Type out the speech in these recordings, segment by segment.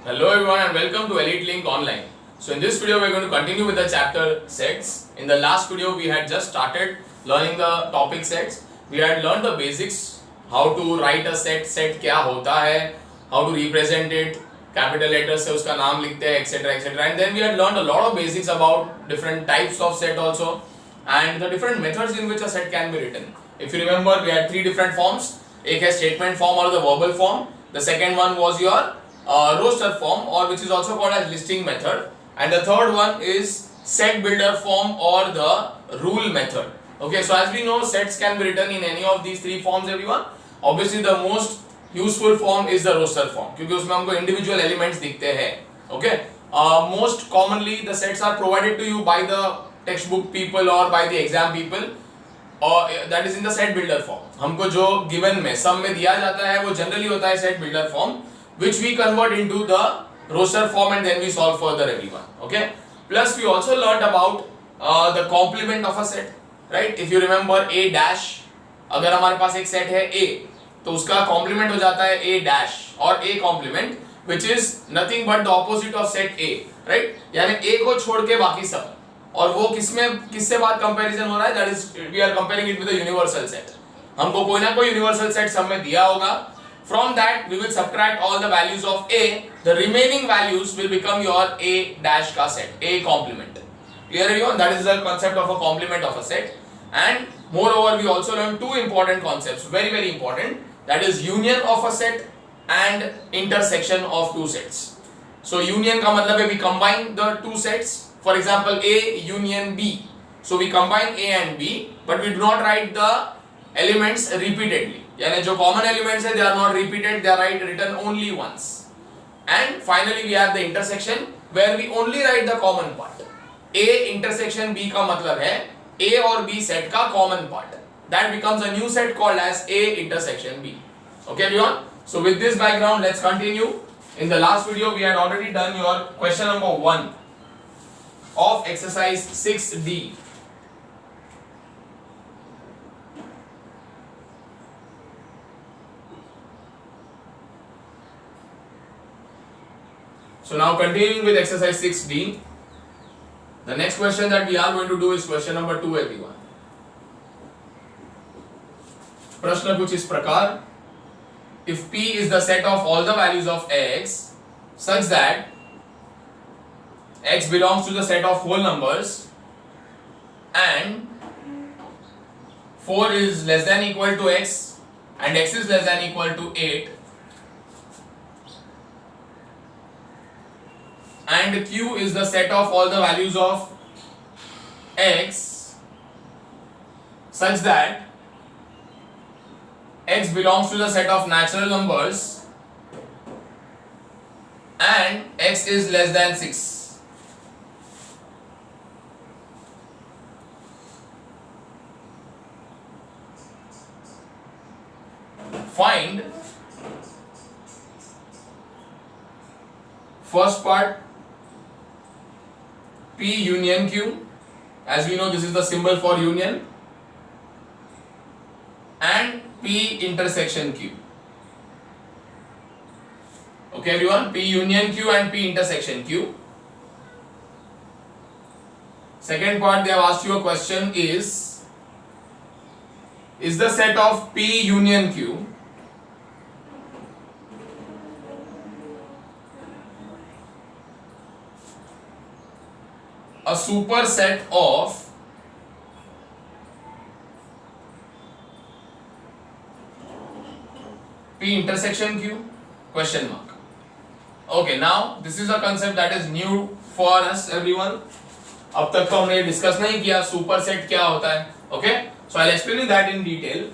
Hello everyone and welcome to Elite Link Online. So in this video we are going to continue with the chapter sets. In the last video we had just started learning the topic sets. We had learned the basics, how to write a set क्या होता है, how to represent it, capital letters से उसका नाम लिखते हैं etc etc. And then we had learned a lot of basics about different types of set also and the different methods in which a set can be written. If you remember we had three different forms. एक है statement form or the verbal form. The second one was your roster form or which is also called as listing method, and the third one is set builder form or the rule method. Okay, so as we know sets can be written in any of these three forms everyone. Obviously the most useful form is the roster form क्योंकि उसमें हमको individual elements दिखते हैं. Okay, most commonly the sets are provided to you by the textbook people or by the exam people or that is in the set builder form. हमको जो given में sum में दिया जाता है वो generally होता है set builder form which we convert into the roster form and then we solve further everyone. Okay, plus we also learned about the complement of a set, right? If you remember a dash, अगर हमारे पास एक set है a तो उसका complement हो जाता है a dash और a complement which is nothing but the opposite of set a, right? यानी a को छोड़ के बाकी सब, और वो किससे बात कंपैरिजन हो रहा है, that is we are comparing it with a universal set. हमको कोई ना कोई universal set सब में दिया होगा. From that we will subtract all the values of a, the remaining values will become your a dash ka set, a complement. Clear everyone? That is the concept of a complement of a set. And moreover we also learn two important concepts, very very important, that is union of a set and intersection of two sets. So union का मतलब है we combine the two sets, for example a union b, so we combine a and b but we do not write the elements repeatedly, यानी जो common elements है they are not repeated, they are written only once. And finally we have the intersection where we only write the common part. A intersection b का मतलब है a और b set का common part, that becomes a new set called as a intersection b. Okay everyone, so with this background let's continue. In the last video we had already done your question number 1 of exercise 6D. So now continuing with exercise 6D, the next question that we are going to do is question number 2 everyone. प्रश्न कुछ इस प्रकार, if P is the set of all the values of x such that x belongs to the set of whole numbers and 4 is less than equal to x and x is less than equal to 8 and q is the set of all the values of x such that x belongs to the set of natural numbers and x is less than 6. Find first part P union Q, as we know this is the symbol for union, and P intersection Q. Okay everyone, P union Q and P intersection Q. Second part they have asked you a question is the set of P union Q a superset of P intersection Q? Question mark. Okay, now this is a concept that is new for us everyone. अब तक तो हमने discuss नहीं किया superset क्या होता है. Okay, so I'll explain that in detail.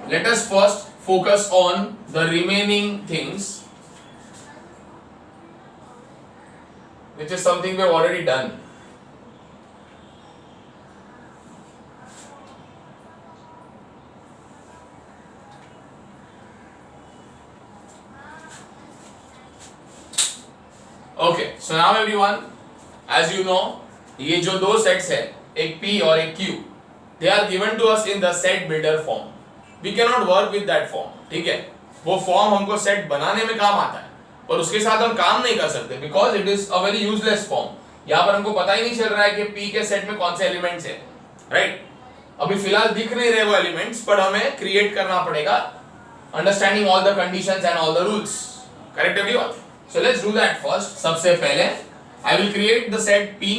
Let us first focus on the remaining things, which is something we have already done. Okay, so now everyone, as you know, ये जो दो sets है एक P और एक Q, they are given to us in the set builder form. We cannot work with that form. ठीक है, वो फॉर्म हमको सेट बनाने में काम आता है पर उसके साथ हम काम नहीं कर सकते because it is a very useless form. यहाँ पर हमको पता ही नहीं चल रहा है कि P के सेट में कौन से एलिमेंट्स है, राइट? अभी फिलहाल दिख नहीं रहे वो एलिमेंट्स, पर हमें क्रिएट करना पड़ेगा understanding all the conditions and all the rules. Correct everyone? So let's do that first. सबसे पहले I will create the set P,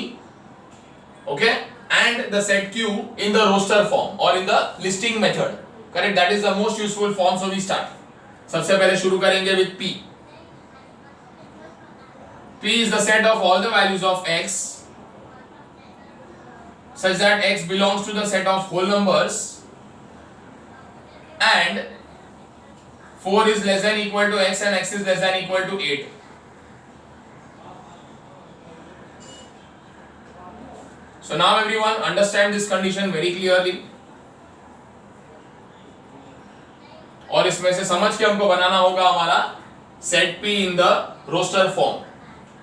okay, and the set Q in the roster form or in the listing method. Correct? That is the most useful form. So we start. सबसे पहले शुरू करेंगे with P. P is the set of all the values of x such that x belongs to the set of whole numbers and 4 is less than equal to x and x is less than equal to 8. So now everyone understand this condition very clearly. और इसमें से समझ के हमको बनाना होगा हमारा set P in the roster form.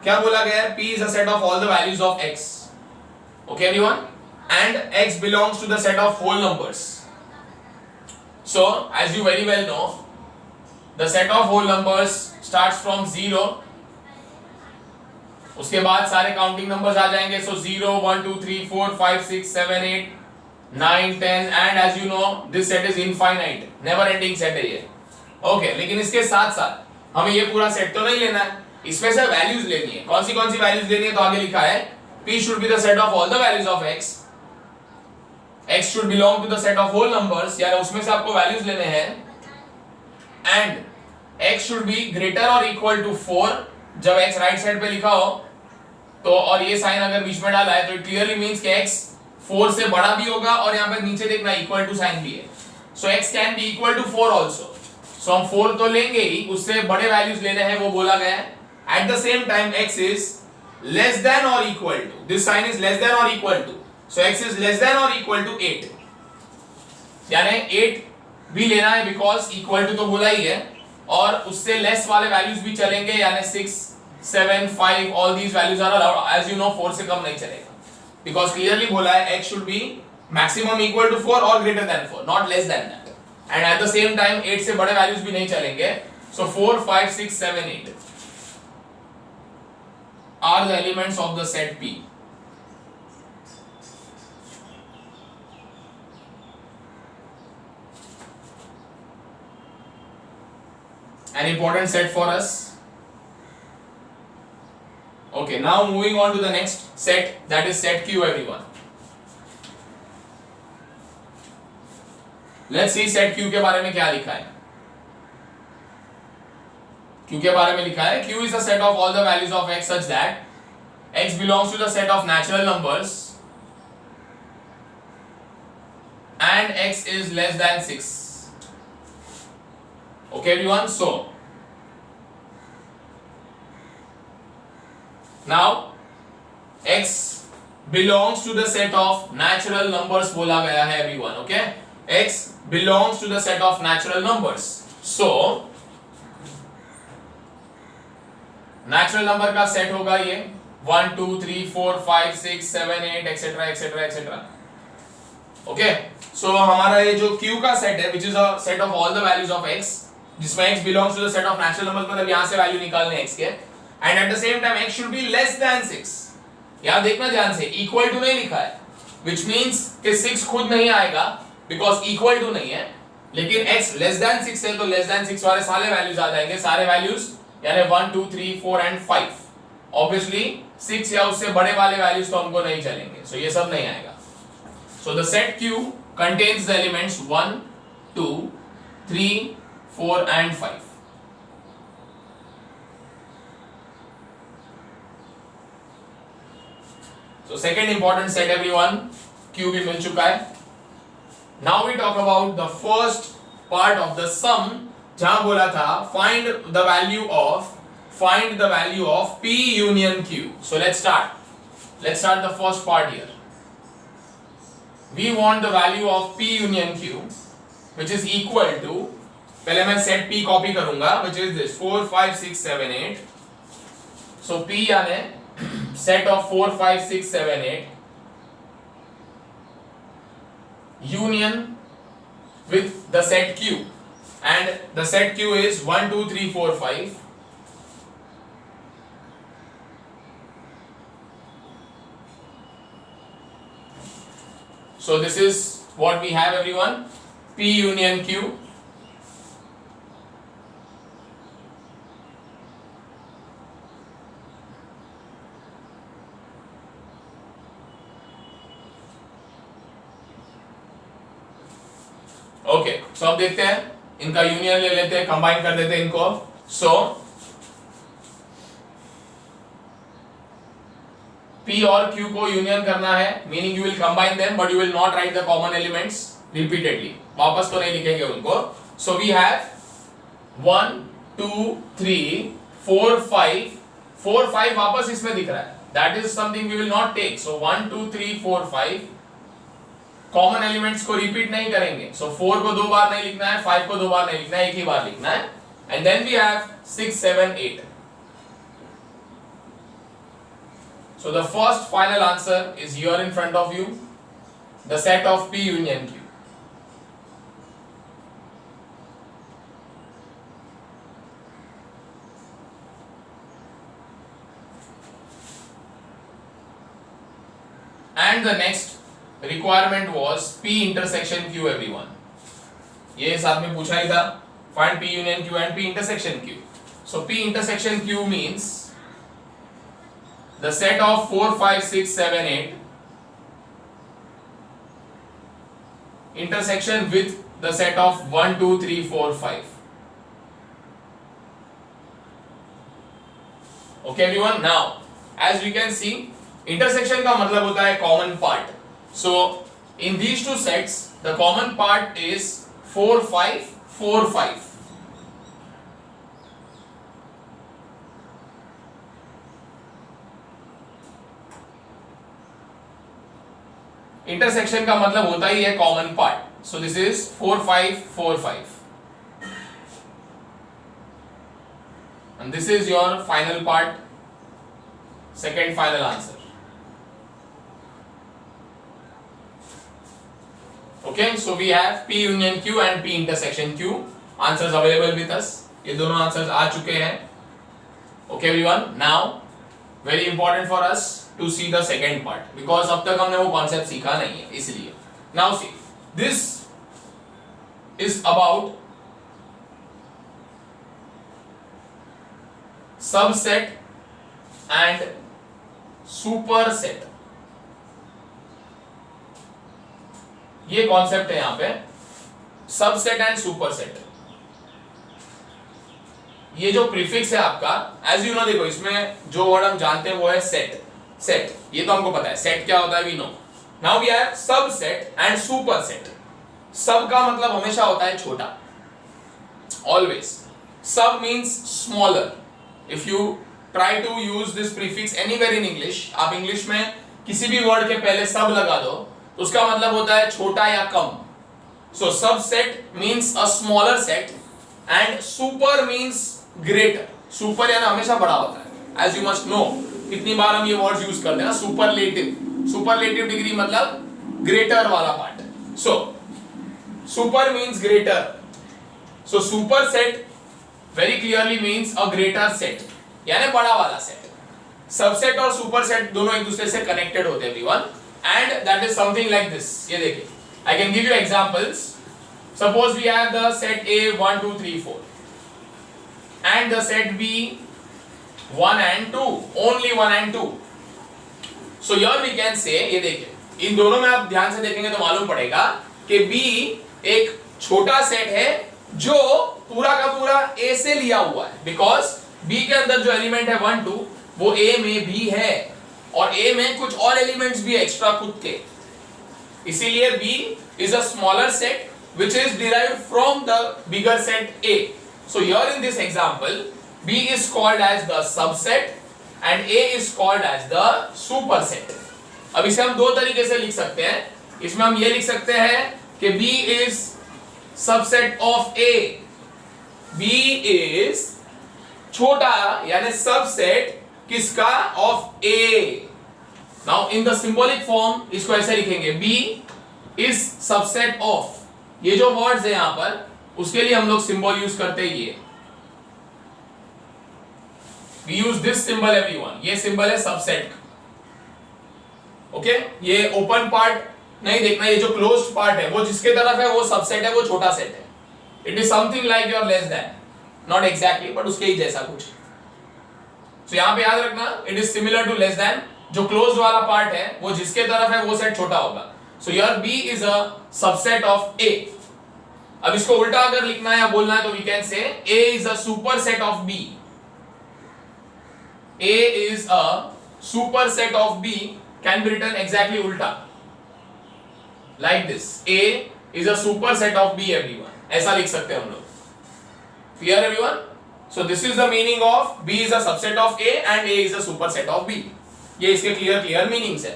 क्या बोला गया है? P is a set of all the values of x. Okay everyone? And x belongs to the set of whole numbers. So as you very well know, the set of whole numbers starts from 0. उसके बाद सारे counting numbers आ जाएंगे. सो 0 1 2 3 4 5 6 7 8 9 10 and as you know this set is infinite, never ending set है ये. Okay, लेकिन इसके साथ साथ हमें ये पूरा सेट तो नहीं लेना है, इसमें से वैल्यूज लेनी है. कौन सी वैल्यूज लेनी है? तो आगे लिखा है P should be the set of all the values of x. x should belong to the set of whole numbers, यानी उसमें से आपको वैल्यूज लेने हैं. And x should be greater or equal to 4. जब x राइट साइड पे लिखा हो तो और ये साइन अगर बीच में डाला है तो इट क्लियरली मींस कि x 4 से बड़ा भी होगा और यहाँ पे नीचे देखना इक्वल टू साइन भी है. So x can be equal to 4 also. So हम 4 तो लेंगे ही, उससे बड़े वैल्यूज लेने हैं, वो बोला गया है. At the same time x is less than और equal to, this sign is less than और equal to, so x is less than और इक्वल टू 8. यानी 8 भी लेना है बिकॉज इक्वल टू तो बोला ही है, और उससे लेस वाले वैल्यूज भी चलेंगे, यानी 6 7 5 all these values are allowed. as you know 4 से कम नहीं चलेगा because clearly बोला है x should be maximum equal to 4 or greater than 4, not less than that. and at the same time 8 से बड़े values भी नहीं चलेंगे. so 4 5 6 7 8 are the elements of the set P. an important set for us. Okay, now moving on to the next set, that is set Q everyone. Let's see set Q के बारे में क्या लिखा है. Q के बारे में लिखा है Q is the set of all the values of x such that x belongs to the set of natural numbers and x is less than 6. Okay everyone, so now x belongs to the set of natural numbers बोला गया है everyone. Okay, x belongs to the set of natural numbers. so natural number का set होगा ये 1 2 3 4 5 6 7 8 etcetera etcetera etcetera. Okay, सो हमारा ये जो Q का सेट है which is a set of all the values of x, जिसमें x belongs to the set of natural numbers, मतलब यहाँ से वैल्यू निकालने x के, and at the same time x should be less than 6. यहाँ देखना ध्यान से, equal to नहीं लिखा है, which means कि 6 खुद नहीं आएगा because equal to नहीं है, लेकिन x less than 6 है तो less than 6 वाले सारे वैल्यूज आ जाएंगे, सारे वैल्यूज यानी 1 2 3 4 and 5. obviously 6 या उससे बड़े वाले वैल्यूज तो हमको नहीं चलेंगे, so ये सब नहीं आएगा. so the set Q contains the elements 1 2 3 4 and 5. So second important set everyone, Q भी मिल चुका है. Now we talk about the first part of the sum, जहाँ बोला था find the value of P union Q. So let's start the first part here. We want the value of P union Q which is equal to, पहले मैं set P copy करूंगा which is this 4 5 6 7 8. So P यानी set of 4 5 6 7 8 union with the set Q, and the set Q is 1 2 3 4 5. So this is what we have, everyone. P union Q. Okay, so अब देखते हैं, इनका union ले लेते हैं, combine कर देते हैं इनको. सो P और Q को यूनियन करना है, meaning you will combine them but you will not right the common elements repeatedly. वापस तो नहीं लिखेंगे उनको. So we have 1 2 3 4 5. 4 5 वापस इसमें दिख रहा है. That is something we will not take. So 1 2 3 4 5 common elements को रिपीट नहीं करेंगे. सो 4 को 2 बार नहीं लिखना है, 5 को 2 बार नहीं लिखना है, एक ही बार लिखना है. And then we have 6 7 8. So the first final answer is here in front of you, the set of P union Q. And the next requirement was P intersection Q, everyone. ये साथ में पूछा ही था. Find P union Q and P intersection Q. So P intersection Q means the set of 4 5 6 7 8 intersection with the set of 1 2 3 4 5. Okay everyone, now as we can see, intersection का मतलब होता है common part. So in these two sets the common part is 4 5 4 5. Intersection का मतलब होता ही है common part. So this is 4 5 4 5 and this is your final part, second final answer. Okay, so we have P union Q and P intersection Q. Answers available with us. ये दोनों answers आ चुके हैं. Okay everyone, now very important for us to see the second part because अब तक हमने वो concept सीखा नहीं है, इसलिए. Now see, this is about subset and superset. ये कॉन्सेप्ट है यहाँ पे, सबसेट एंड सुपरसेट. ये जो प्रीफिक्स है आपका, एज यू नो, देखो इसमें जो वर्ड हम जानते हैं वो है सेट. सेट ये तो हमको पता है, सेट क्या होता है we know. Now we have subset and superset. Sub का मतलब हमेशा होता है छोटा, always. Sub means smaller. If you try to use this prefix anywhere in English, आप इंग्लिश में किसी भी वर्ड के पहले सब लगा दो तो उसका मतलब होता है छोटा या कम. So subset means a smaller set and super means greater. Super यानी हमेशा बड़ा होता है, एज यू मस्ट नो. कितनी बार हम ये वर्ड्स यूज करते हैं ना, सुपरलेटिव. सुपरलेटिव डिग्री मतलब ग्रेटर वाला part. So super means greater. So super set very clearly means a greater set, यानी बड़ा वाला सेट. सबसेट और सुपर सेट दोनों एक दूसरे से कनेक्टेड होते हैं everyone, and that is something like this. ये देखिए, I can give you examples. Suppose we have the set A 1 2 3 4 and the set B 1 and 2, only 1 and 2. So here we can say, ये देखिए, इन दोनों में आप ध्यान से देखेंगे तो मालूम पड़ेगा कि B एक छोटा सेट है जो पूरा का पूरा A से लिया हुआ है, बिकॉज B के अंदर जो एलिमेंट है 1 2 वो A में भी है और A में कुछ और एलिमेंट्स भी एक्स्ट्रा खुद के. इसीलिए B is a smaller set which is derived from the bigger set A. So here in this example, B is called as the subset and A is called as the superset. अब इसे हम दो तरीके से लिख सकते हैं. इसमें हम ये लिख सकते हैं कि B is subset of A. B is छोटा यानी सबसेट किसका? of A. Now in the symbolic form इसको ऐसे लिखेंगे, B इज सबसेट ऑफ, ये जो वर्ड्स है यहां पर उसके लिए हम लोग सिंबल यूज करते हैं, ये we use this symbol everyone, ये सिंबल है सबसेट। ओके ये ओपन पार्ट नहीं देखना, ये जो क्लोज्ड पार्ट है वो जिसके तरफ है वो सबसेट है, वो छोटा सेट है। It is something like your less than, not exactly but उसके ही जैसा कुछ। तो यहां पे याद रखना it is similar to less than, जो क्लोज्ड वाला पार्ट है वो जिसके तरफ है वो सेट छोटा होगा। So your B is a subset of A. अब इसको उल्टा अगर लिखना है या बोलना है तो we can say A is a super set of B. A is a superset of B can be written exactly ulta like this, A is a superset of B everyone, ऐसा लिख सकते हैं हम लोग। Clear everyone? So this is the meaning of B is a subset of A and A is a superset of B। ये इसके clear meanings है।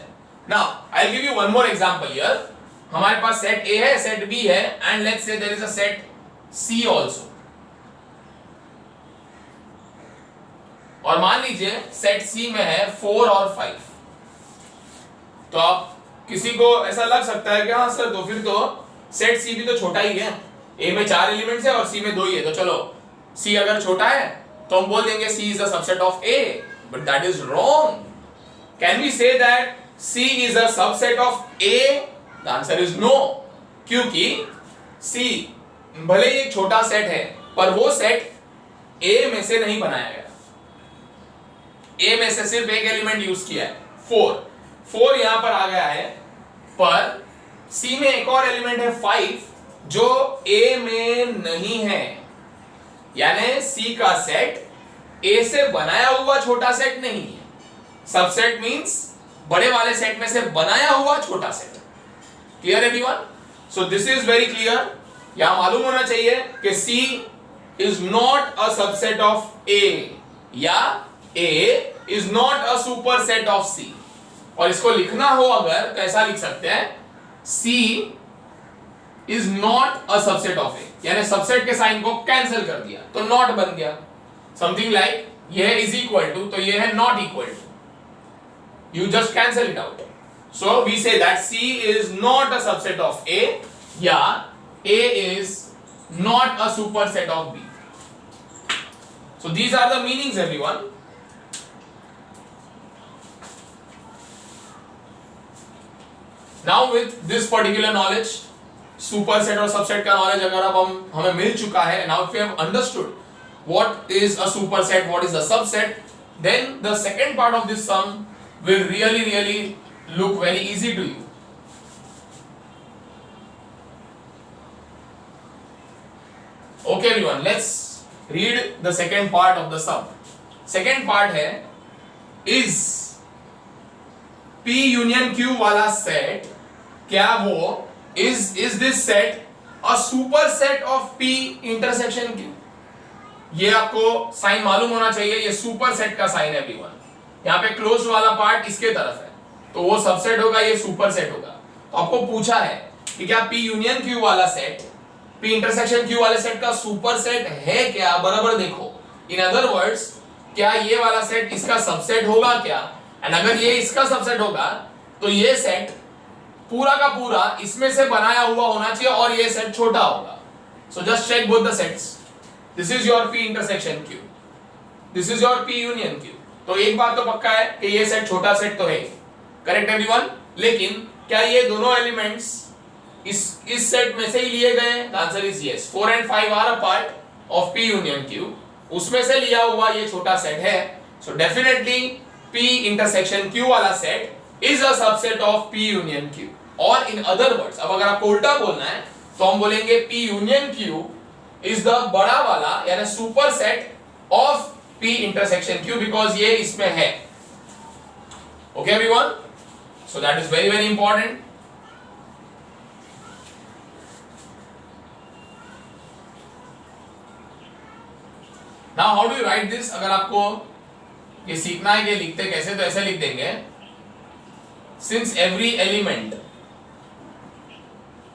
Now I'll give you one more example here। हमारे पास set A है, set B है and let's say there is a set C also। और मान लीजिए set सी में है 4 और 5। तो आप किसी को ऐसा लग सकता है कि हाँ सर तो फिर तो सेट सी भी तो छोटा ही है, ए में 4 एलिमेंट्स है और सी में 2 ही है, तो चलो सी अगर छोटा है तो हम बोल देंगे C is a subset of A, but that is wrong. Can we say that C is a subset of A? The answer is no, क्योंकि सी भले ही एक छोटा सेट है पर वो सेट ए में से नहीं बनाया गया। ए में से सिर्फ एक एलिमेंट यूज किया है 4 यहां पर आ गया है, पर सी में एक और एलिमेंट है 5 जो ए में नहीं है, यानी सी का सेट ए से बनाया हुआ छोटा सेट नहीं है। सबसेट मींस बड़े वाले सेट में से बनाया हुआ छोटा set. Clear everyone? So this is very clear. यहां मालूम होना चाहिए कि C is not a subset of A या A is not a superset of C। और इसको लिखना हो अगर तो ऐसा लिख सकते हैं C is not a subset of A, यानी सबसेट के साइन को कैंसिल कर दिया तो नॉट बन गया। समथिंग लाइक यह इज इक्वल टू तो यह है not equal to, you just cancel it out. So we say that C is not a subset of A या A is not a superset of B। So these are the meanings everyone। Now with this particular knowledge, superset और subset का knowledge अगर अब हमें मिल चुका है, now if we have understood what is a superset, what is a subset, then the second part of this sum will really look very easy to you। Okay everyone, let's read the second part of the sum। Second part है is P union Q वाला set, क्या वो is this set a superset of P intersection Q? ये आपको sign मालूम होना चाहिए, ये सुपर सेट का साइन है एवरीवन। यहाँ पे क्लोज वाला पार्ट इसके तरफ है तो वो सबसेट होगा, ये सुपर सेट होगा। तो आपको पूछा है कि क्या P यूनियन Q वाला सेट P इंटरसेक्शन Q वाले सेट का सुपर सेट है क्या? बराबर देखो, इन अदर वर्ड्स क्या ये वाला सेट इसका सबसेट होगा क्या? एंड अगर ये इसका सबसेट होगा तो ये सेट पूरा का पूरा इसमें से बनाया हुआ होना चाहिए और ये सेट छोटा होगा। So just check both the sets. This is your P intersection Q, this is your P union Q। तो एक बात तो पक्का है कि ये सेट छोटा सेट तो है, करेक्ट एवरीवन? लेकिन क्या ये दोनों एलिमेंट्स इस सेट में से ही लिए गए? The answer is yes. 4 and 5 are a part of P union Q, उसमें से लिया हुआ ये छोटा सेट है। So definitely P intersection Q वाला set is a subset of P union Q। और इन अदर वर्ड्स, अब अगर आपको उल्टा बोलना है तो हम बोलेंगे P union Q is the बड़ा वाला यानी super set of P intersection Q because ये इसमें है। Okay everyone? So that is very important. Now how do you right this? अगर आपको ये सीखना है कि लिखते कैसे, तो ऐसे लिख देंगे since every element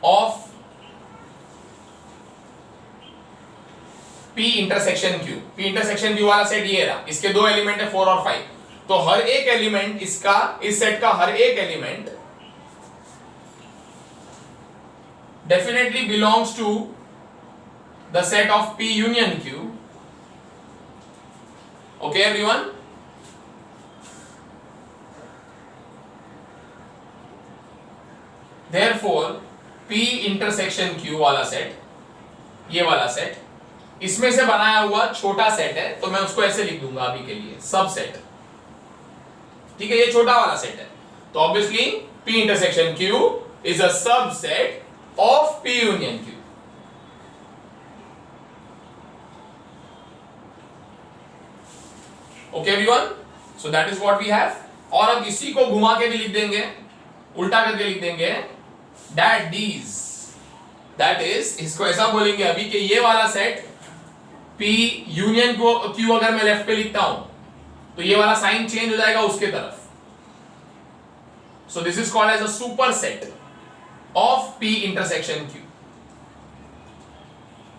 of P intersection Q, P intersection Q वाला सेट ये रहा, इसके दो एलिमेंट है 4 और 5, तो हर एक एलिमेंट इसका, इस सेट का हर एक element definitely belongs to the set of P union Q. Okay everyone? Therefore P intersection Q वाला सेट, ये वाला सेट, इसमें से बनाया हुआ छोटा सेट है, तो मैं उसको ऐसे लिख दूंगा अभी के लिए, सबसेट. ठीक है, ये छोटा वाला सेट है, तो obviously P intersection Q is a subset of P union Q. Okay everyone, so that is what we have. और अब इसी को घुमा के भी लिख देंगे, उल्टा करके लिख देंगे, that these, that is, इसको ऐसा बोलेंगे अभी कि ये वाला सेट P यूनियन को Q अगर मैं लेफ्ट पे लिखता हूं तो ये वाला साइन चेंज हो जाएगा उसके तरफ. So this is called as a superset of P intersection Q.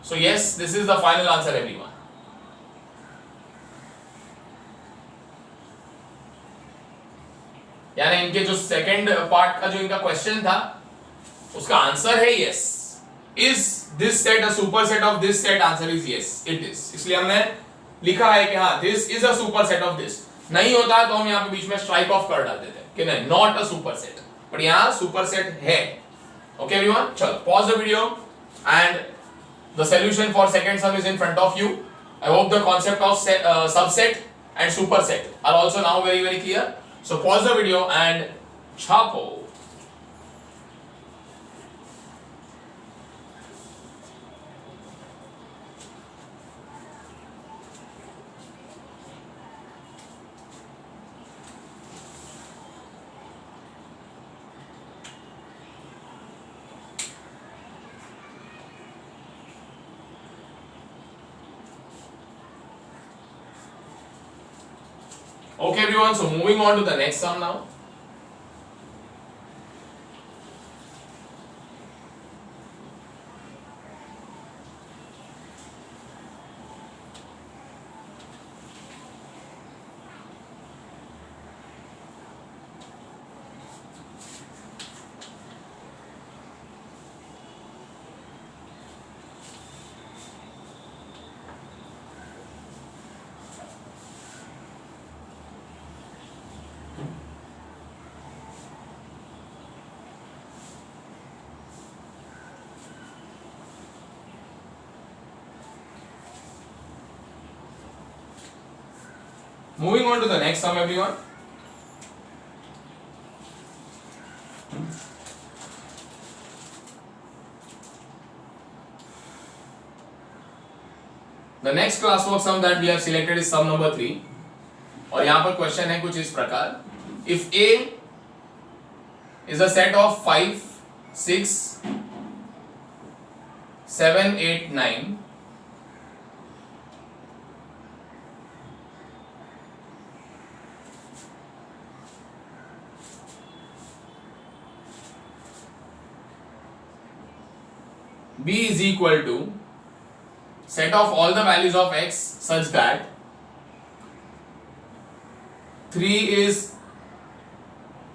So yes, this is the final answer everyone. यानी इनके जो सेकंड पार्ट का जो इनका क्वेश्चन था उसका आंसर है yes. Is this set a superset of this set? Answer is yes, it is. इसलिए हमने लिखा है कि हाँ this is a superset of this. नहीं होता तो हम यहाँ पे बीच में स्ट्राइक ऑफ कर डालते थे कि नहीं, नॉट अ सुपरसेट, बट यहाँ सुपरसेट है. ओके एवरीवन, चलो pause the video and the solution for second sum is in front of you. I hope the concept of subset and superset are also now very very clear. So pause the video and chapo. Okay everyone, so moving on to the next sum now. Moving on to the next sum everyone. The next classwork sum that we have selected is sum number 3. और यहाँ पर question है कुछ इस प्रकार. If A is a set of 5, 6, 7, 8, 9, B is equal to set of all the values of x such that 3 is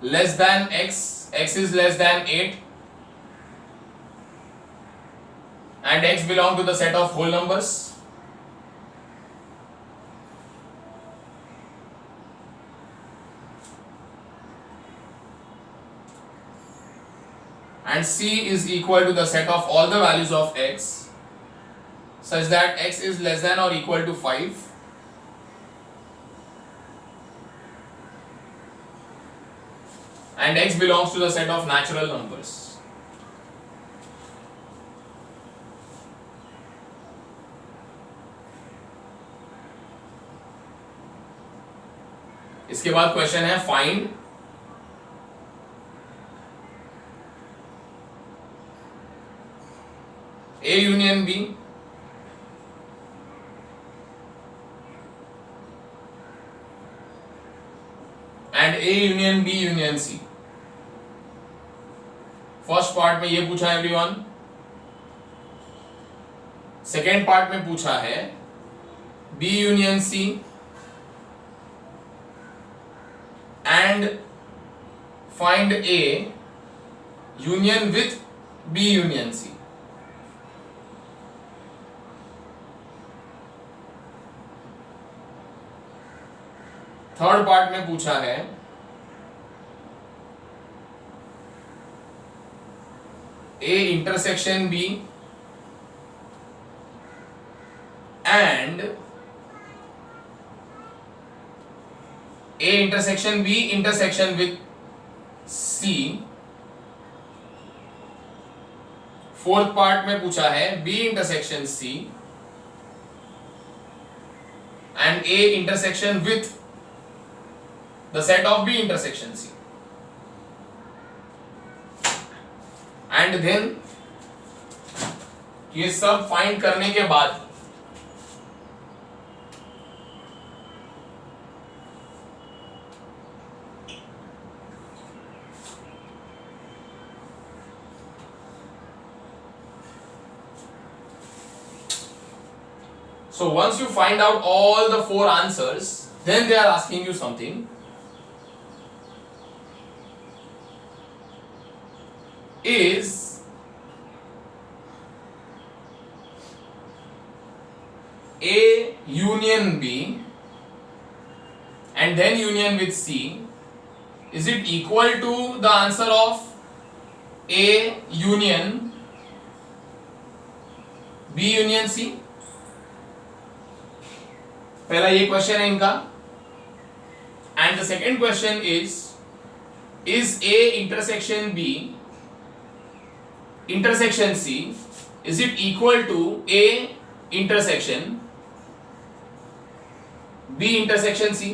less than x, x is less than 8, and x belong to the set of whole numbers. And C is equal to the set of all the values of x such that x is less than or equal to 5, and x belongs to the set of natural numbers. इसके बाद question है find A union B and A union B union C. First part में ये पूछा है everyone. Second part में पूछा है B union C and find A union with B union C. Third part में पूछा है A intersection B and A intersection B intersection with C. Fourth part में पूछा है B intersection C and A intersection with the set of B intersection C. And then ये सब find करने के बाद so once you find out all the four answers, then they are asking you something. Is A union B and then union with C, is it equal to the answer of A union B union C? पहला ये question है इनका। And the second question is A intersection B intersection C, is it equal to A intersection B intersection C?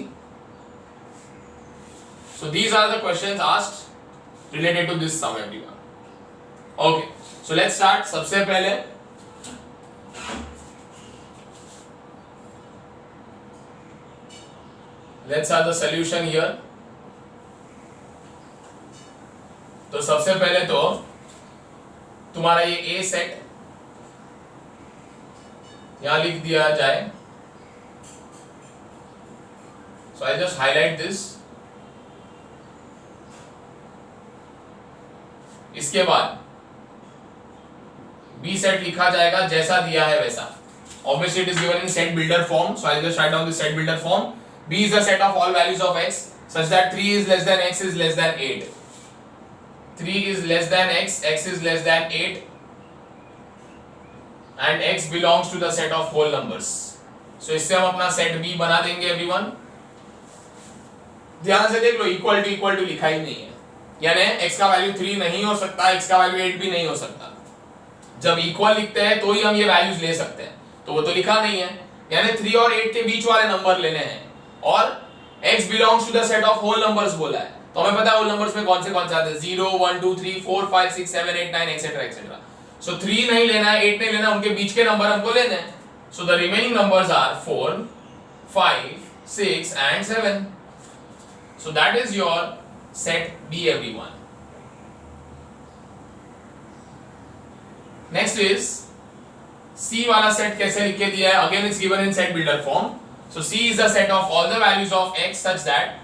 So these are the questions asked related to this sum everyone. Okay, so let's start. सबसे पहले let's have the solution here. तो सबसे पहले तो तुम्हारा ये A set यहां लिख दिया जाए। So I'll just highlight this. इसके बाद B सेट लिखा जाएगा जैसा दिया है वैसा। Obviously it is given in set builder form, so I'll just write down the set builder form. B is the set of all values of x such that 3 is less than x is less than 8. 3 is less than x, x is less than 8, and x belongs to the set of whole numbers. So इससे हम अपना set B बना देंगे everyone. ध्यान से देख लो, equal to लिखा ही नहीं है, यानी x का वैल्यू 3 नहीं हो सकता, x का वैल्यू 8 भी नहीं हो सकता। जब इक्वल लिखते हैं तो ही हम ये वैल्यूज ले सकते हैं, तो वो तो लिखा नहीं है, यानी 3 और 8 के बीच वाले नंबर लेने हैं। और x belongs to the set of whole numbers बोला है, तो हमें पता है whole numbers में कौन से आते हैं, 0 1 2 3 4 5 6 7 8 9 एक्सेट्रा एक्सेट्रा। सो 3 नहीं लेना है, 8 नहीं लेना, उनके बीच के नंबर हमको लेने हैं। So the remaining numbers are 4 5 6 and 7. So that is your set B everyone. Next is C वाला सेट कैसे लिख के दिया है, again it's given in set builder form. So C is the set of all the values of x such that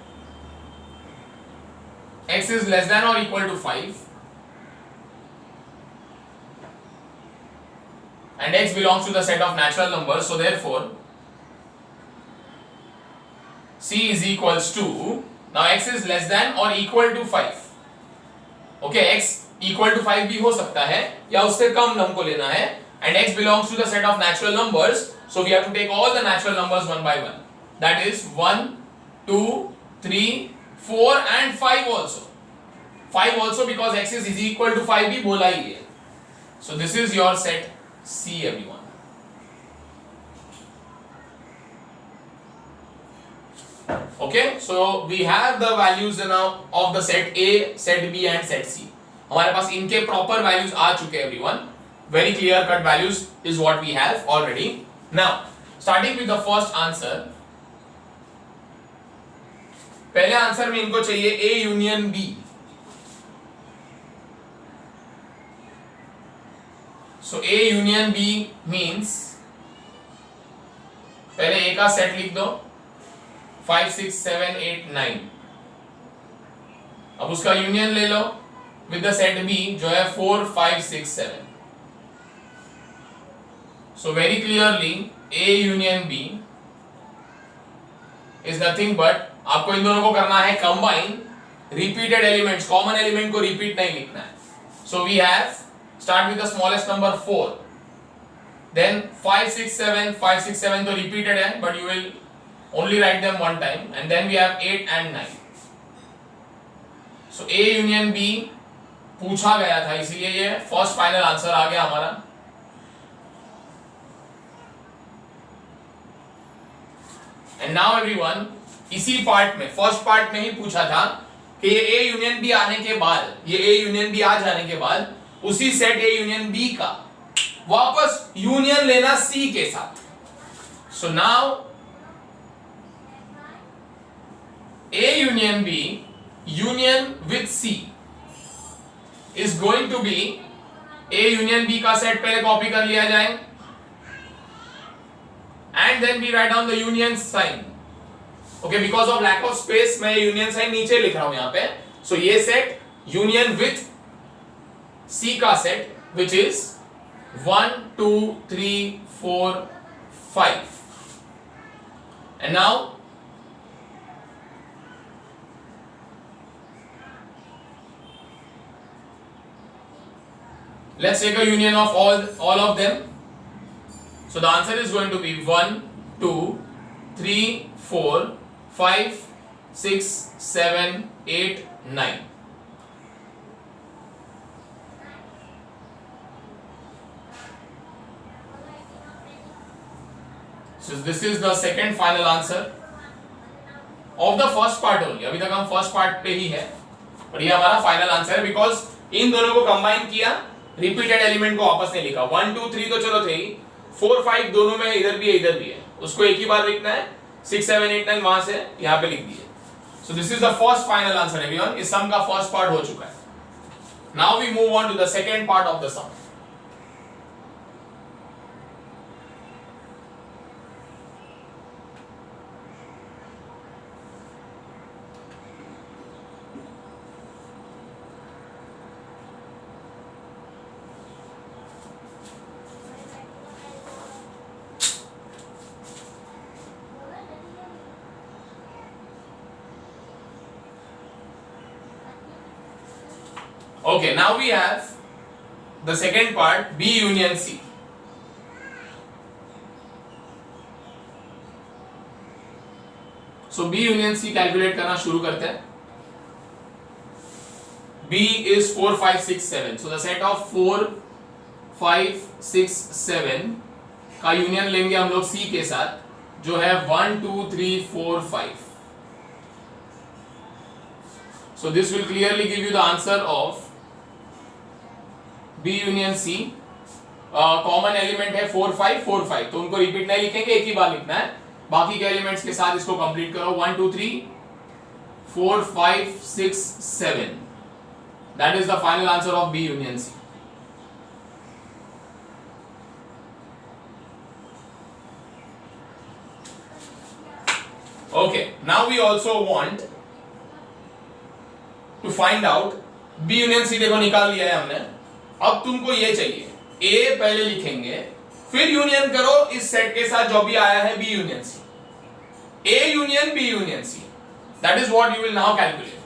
x is less than or equal to 5 and x belongs to the set of natural numbers. So therefore C is equals to, now x is less than or equal to 5. Okay, x equal to 5 भी हो सकता है या उससे कम हमको लेना है, and x belongs to the set of natural numbers. So we have to take all the natural numbers one by one. That is 1, 2, 3, 4 and 5 also. 5 also because x is equal to 5 भी बोला ही है. So this is your set C everyone. Okay, so we have the values now of the set A, set B and set C. हमारे पास इनके proper values आ चुके हैं everyone. Very clear cut values is what we have already. Now, starting with the first answer. पहले answer में इनको चाहिए A union B. So A union B means पहले A का सेट लिख दो 5 6 7 8 9. अब उसका यूनियन ले लो with the set B जो है 4 5 6 7. So very clearly A union B is nothing but आपको इन दोनों को करना है combine repeated elements, common element को repeat नहीं लिखना है. So we have start with the smallest number 4, then 5 6 7 5 6 7 तो repeated है but you will only write them one time, and then we have 8 and 9. So A union B पूछा गया था इसीलिए ये फर्स्ट फाइनल आंसर आ गया हमारा. एंड नाउ एवरीवन, इसी पार्ट में फर्स्ट पार्ट में ही पूछा था कि ये A यूनियन B आने के बाद, ये A यूनियन B आ जाने के बाद उसी सेट A यूनियन B का वापस यूनियन लेना C के साथ. So now A union B union with C is going to be A union B का सेट पहले कॉपी कर लिया जाए and then we write down the union sign. Okay, because of lack of space मैं union sign नीचे लिख रहा हूं यहां पे. So ये सेट union with C का set which is 1 2 3 4 5. And now let's take a union of all of them. So the answer is going to be 1 2 3 4 5 6 7 8 9. So this is the second final answer of the first part only. अभी तक हम first part पे ही है और ये हमारा final answer है because in दोनों को कंबाइन किया, रिपीटेड एलिमेंट को वापस नहीं लिखा. 1 2 3 तो चलो थे ही, 4 5 दोनों में इधर भी है इधर भी है, उसको एक ही बार लिखना है. 6 7 8 9 वहां से यहाँ पे लिख दिए. So this is the first final answer everyone. इस सम का फर्स्ट पार्ट हो चुका है. Now we move on to the second part of the sum. Okay, now we have the second part, B union C. So B union C calculate करना शुरू करते हैं. B is 4 5 6 7. So the set of 4 5 6 7 का union लेंगे हम लोग C के साथ जो है 1 2 3 4 5. So this will clearly give you the answer of B union C. Common element है 4 5 4 5, तो उनको रिपीट नहीं लिखेंगे, एक ही बार लिखना है. बाकी के एलिमेंट्स के साथ इसको कंप्लीट करो. 1 2 3 4 5 6 7. That is the final answer of B union C. Okay, now we also want to find out B union C. देखो निकाल लिया है हमने. अब तुमको ये चाहिए, A पहले लिखेंगे फिर यूनियन करो इस सेट के साथ जो भी आया है B union C. A union B union C, that is what you will now calculate.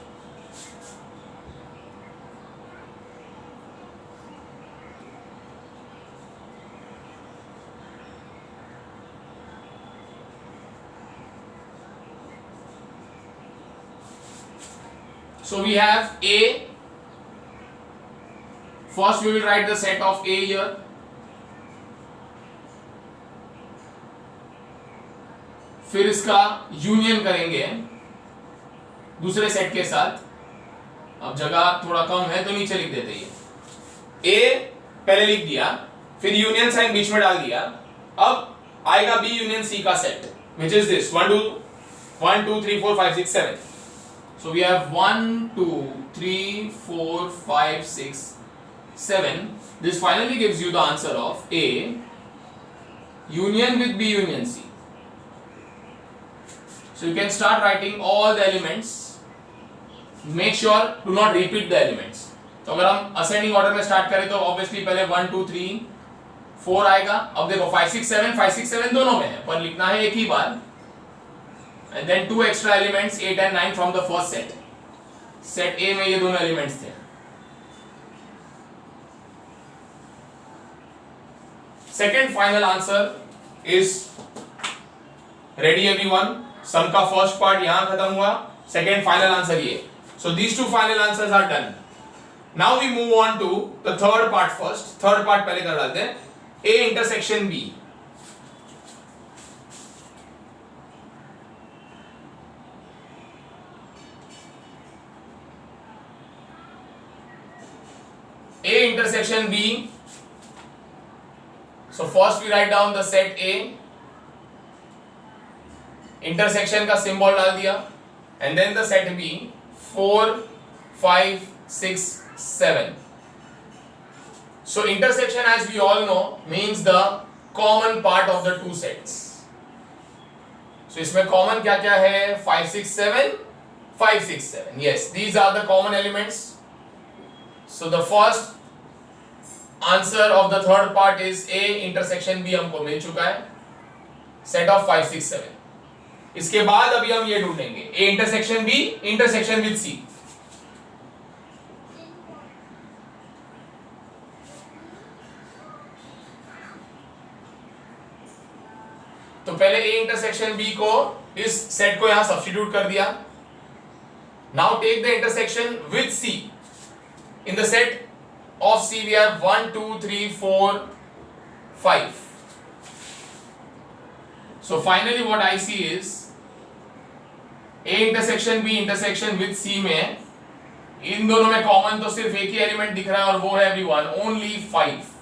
So we have A. First we will write the set of A here. फिर इसका यूनियन करेंगे दूसरे सेट के साथ. अब जगह थोड़ा कम है तो नीचे लिख देते हैं. A पहले लिख दिया, फिर यूनियन साइन बीच में डाल दिया. अब आएगा B यूनियन C का set which is this 1 2 3 4 5 6 7. So we have 1 2 3 4 5 6 7. This finally gives you the answer of A union with B union C. So you can start writing all the elements. Make sure do not repeat the elements. तो अगर हम ascending order में start करें तो obviously पहले 1 2 3 4 आएगा। अब देखो 5 6 7 दोनों में है पर लिखना है एक ही बार, and then 2 extra elements 8 and 9 from the first set. Set A में ये दोनों एलिमेंट्स थे। Second final answer is ready everyone. Sum का फर्स्ट पार्ट यहां खत्म हुआ, सेकेंड फाइनल आंसर ये। So these two final answers are done. Now we move on to the third part first. Third part पहले कर डालते हैं, A intersection B. A intersection B. So first we write down the set A. Intersection का symbol डाल दिया, and then the set B 4 5 6 7. So intersection, as we all know, means the common part of the two sets. So इसमें common क्या क्या है? 5 6 7 5 6 7. Yes, these are the common elements. So the first answer of the third part is A intersection B, हमको मिल चुका है, set of 5 6 7। इसके बाद अभी हम ये ढूंढेंगे A intersection B intersection with C. तो पहले ए इंटरसेक्शन बी को इस सेट को यहां सब्स्टिट्यूट कर दिया। Now take the intersection with C. In the set of C we have 1 2 3 4 5. So finally what I see is A intersection B intersection with C में इन दोनों में कॉमन तो सिर्फ एक ही एलिमेंट दिख रहा है और वो है everyone only 5।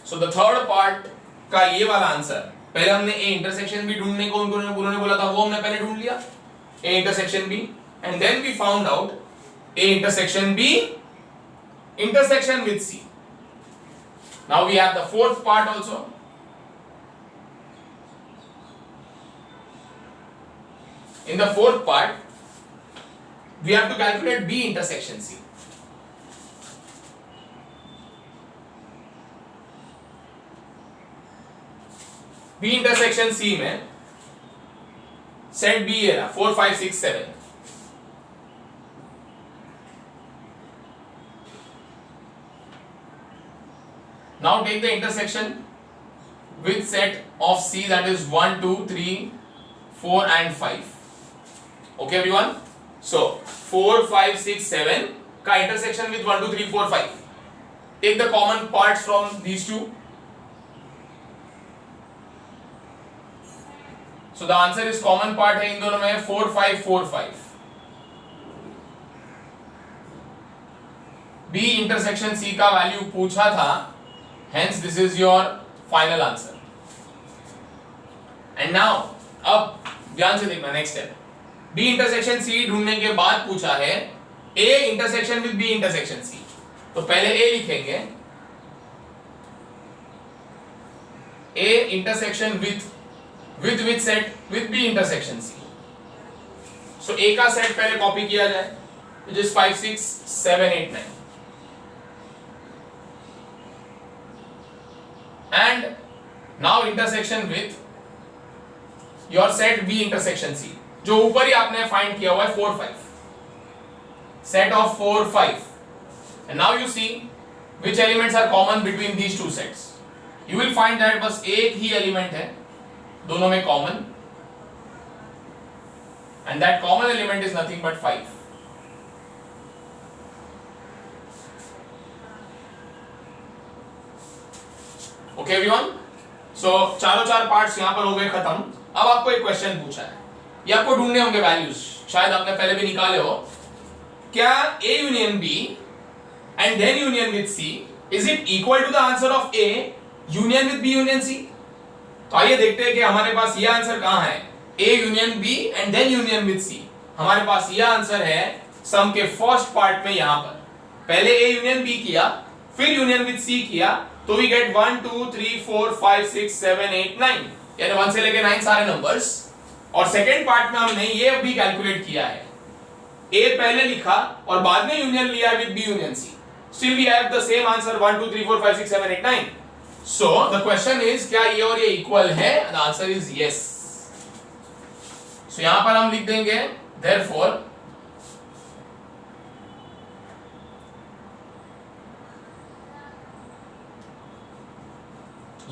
So the third part का ये वाला आंसर, पहले हमने ए इंटरसेक्शन बी ढूंढने को उन्होंने बोला था, वो हमने पहले ढूंढ लिया A intersection B, and then we found out A intersection B intersection with C. Now we have the fourth part also. In the fourth part we have to calculate B intersection C. B intersection C में set B है ना 4 5 6 7। Now take the intersection with set of C, that is 1 2 3 4 and 5. Okay everyone? So 4 5 6 7 का intersection with 1 2 3 4 5. Take the common parts from these two. So the answer is common part है इन दोनों में 4 5 4 5। B intersection C का value पूछा था, hence this is your final answer. And now अब ध्यान से देखना next step. B intersection C ढूंढने के बाद पूछा है A intersection with B intersection C। तो पहले A लिखेंगे, A intersection with which set? With B intersection C. So A का सेट पहले कॉपी किया जाए, which is 5 6 7 8 9, and now intersection with your set B intersection C, जो ऊपर ही आपने फाइंड किया हुआ है 4 5, set of 4 5, and now you see which elements are common between these two sets. You will find that बस एक ही एलिमेंट है दोनों में common, and that common element is nothing but 5. Okay everyone? So चारों चार पार्ट्स यहां पर हो गए खत्म। अब आपको एक क्वेश्चन पूछा है, ये आपको ढूंढने होंगे वैल्यूज, शायद आपने पहले भी निकाले हो। क्या A union B and then union with C is it equal to the answer of A union with B union C? तो आइए देखते हैं कि हमारे पास ये आंसर कहां है, A union B and then union with C। हमारे पास ये आंसर है सम के फर्स्ट पार्ट में, यहां पर पहले A यूनियन B किया, फिर यूनियन विद सी किया तो वी गेट 1 2 3 4 5 6 7 8 9, यानी 1 से लेके 9 सारे नंबर्स। और सेकेंड पार्ट में हमने ये भी कैलकुलेट किया है, ए पहले लिखा और बाद में यूनियन लिया with B union C, still we have the same answer 1 2 3 4 5 6 7 8 9। So the question is क्या ये और ये इक्वल है? The answer is yes. सो यहां पर हम लिख देंगे therefore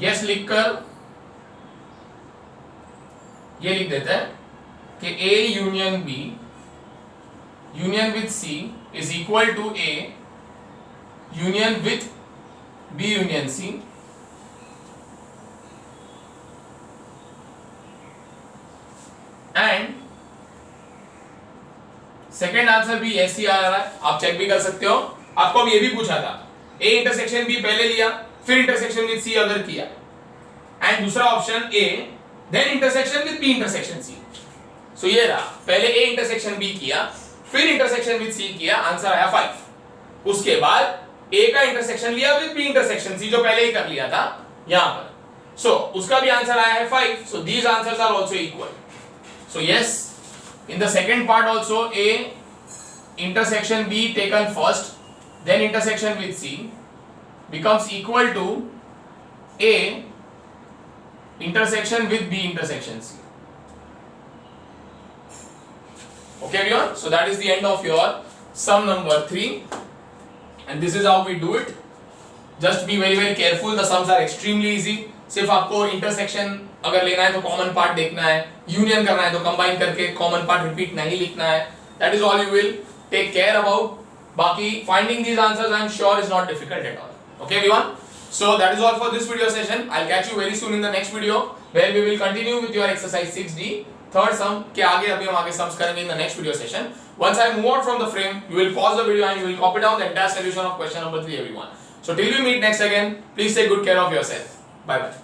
यस लिखकर ये लिख देते हैं कि A union B union with C is equal to A union with B union C and second answer भी ऐसे ही आ रहा है, आप चेक भी कर सकते हो। आपको अब ये भी पूछा था, A इंटरसेक्शन B पहले लिया फिर इंटरसेक्शन विद C अगर किया, एंड दूसरा option A then intersection with B intersection C। So ये रहा, पहले A इंटरसेक्शन B किया फिर इंटरसेक्शन विद C किया, आंसर आया 5। उसके बाद A का इंटरसेक्शन लिया विद B इंटरसेक्शन C जो पहले ही कर लिया था यहां पर, सो उसका भी आंसर आया है 5। So these answers are also equal. So yes, in the second part also A intersection B taken first then intersection with C becomes equal to A intersection with B intersection C. Okay everyone, so that is the end of your sum number 3 and this is how we do it. Just be very careful, the sums are extremely easy. सिर्फ आपको intersection अगर लेना है तो common part देखना है, union करना है तो कंबाइन करके कॉमन पार्ट रिपीट नहीं लिखना है। That is all you will take care about. बाकी finding these answers I am sure is not difficult at all. Okay everyone, so that is all for this video session. I will catch you very soon in the next video where we will continue with your exercise 6D third sum के आगे अभी हम आगे sums करेंगे in the next video session. Once I move out from the frame, you will pause the video and you will copy down the entire solution of question number 3 everyone. So till we meet next again, please take good care of yourself. Bye bye.